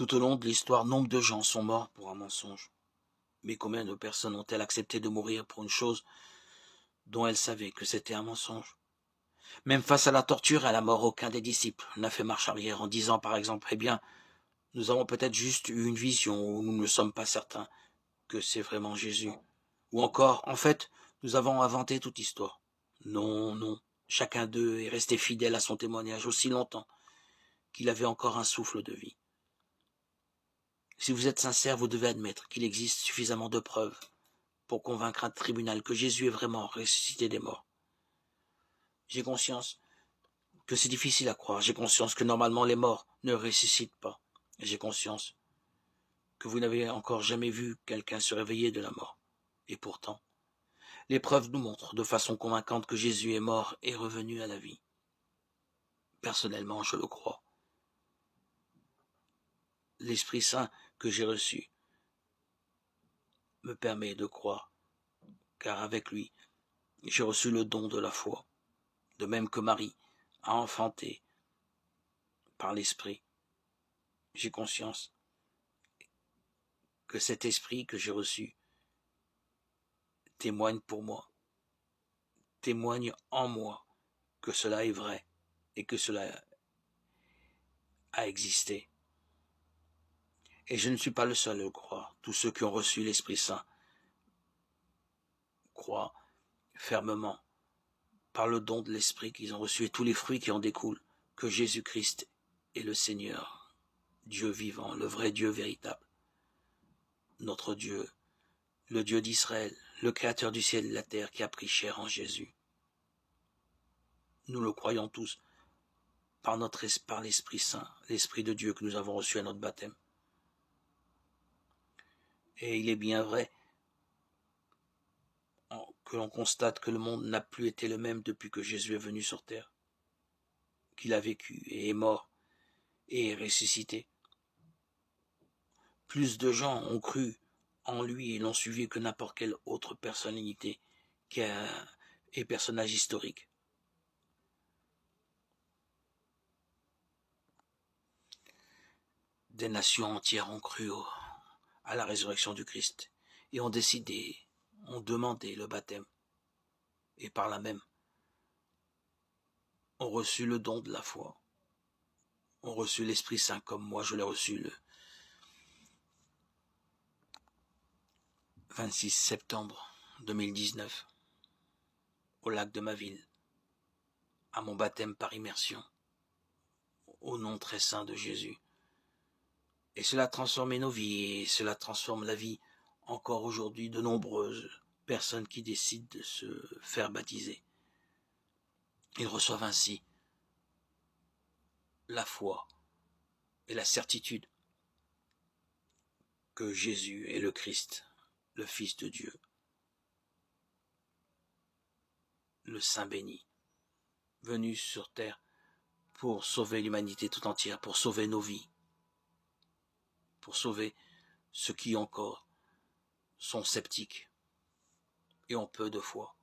Tout au long de l'histoire, nombre de gens sont morts pour un mensonge. Mais combien de personnes ont-elles accepté de mourir pour une chose dont elles savaient que c'était un mensonge? Même face à la torture et à la mort, aucun des disciples n'a fait marche arrière en disant par exemple, eh bien, nous avons peut-être juste eu une vision où nous ne sommes pas certains que c'est vraiment Jésus. Ou encore, en fait, nous avons inventé toute histoire. Non, non, chacun d'eux est resté fidèle à son témoignage aussi longtemps qu'il avait encore un souffle de vie. Si vous êtes sincère, vous devez admettre qu'il existe suffisamment de preuves pour convaincre un tribunal que Jésus est vraiment ressuscité des morts. J'ai conscience que c'est difficile à croire. J'ai conscience que normalement les morts ne ressuscitent pas. J'ai conscience que vous n'avez encore jamais vu quelqu'un se réveiller de la mort. Et pourtant, les preuves nous montrent de façon convaincante que Jésus est mort et revenu à la vie. Personnellement, je le crois. L'Esprit Saint que j'ai reçu me permet de croire, car avec lui, j'ai reçu le don de la foi, de même que Marie a enfanté par l'Esprit. J'ai conscience que cet esprit que j'ai reçu témoigne pour moi, témoigne en moi que cela est vrai et que cela a existé. Et je ne suis pas le seul à le croire. Tous ceux qui ont reçu l'Esprit Saint croient fermement, par le don de l'Esprit qu'ils ont reçu et tous les fruits qui en découlent, que Jésus-Christ est le Seigneur, Dieu vivant, le vrai Dieu véritable, notre Dieu, le Dieu d'Israël, le Créateur du ciel et de la terre qui a pris chair en Jésus. Nous le croyons tous par l'Esprit Saint, l'Esprit de Dieu que nous avons reçu à notre baptême. Et il est bien vrai que l'on constate que le monde n'a plus été le même depuis que Jésus est venu sur terre, qu'il a vécu et est mort et est ressuscité. Plus de gens ont cru en lui et l'ont suivi que n'importe quelle autre personnalité et personnage historique. Des nations entières ont cru à la résurrection du Christ et ont demandé le baptême et par là même ont reçu le don de la foi, ont reçu l'Esprit Saint comme moi je l'ai reçu le 26 septembre 2019 au lac de ma ville, à mon baptême par immersion, au nom très saint de Jésus. Et cela a transformé nos vies et cela transforme la vie encore aujourd'hui de nombreuses personnes qui décident de se faire baptiser. Ils reçoivent ainsi la foi et la certitude que Jésus est le Christ, le Fils de Dieu, le Saint béni, venu sur terre pour sauver l'humanité tout entière, pour sauver nos vies, pour sauver ceux qui encore sont sceptiques et ont peu de foi.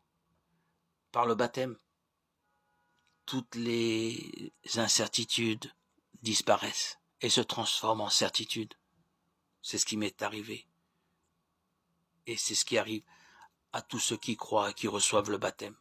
Par le baptême, toutes les incertitudes disparaissent et se transforment en certitude. C'est ce qui m'est arrivé. Et c'est ce qui arrive à tous ceux qui croient et qui reçoivent le baptême.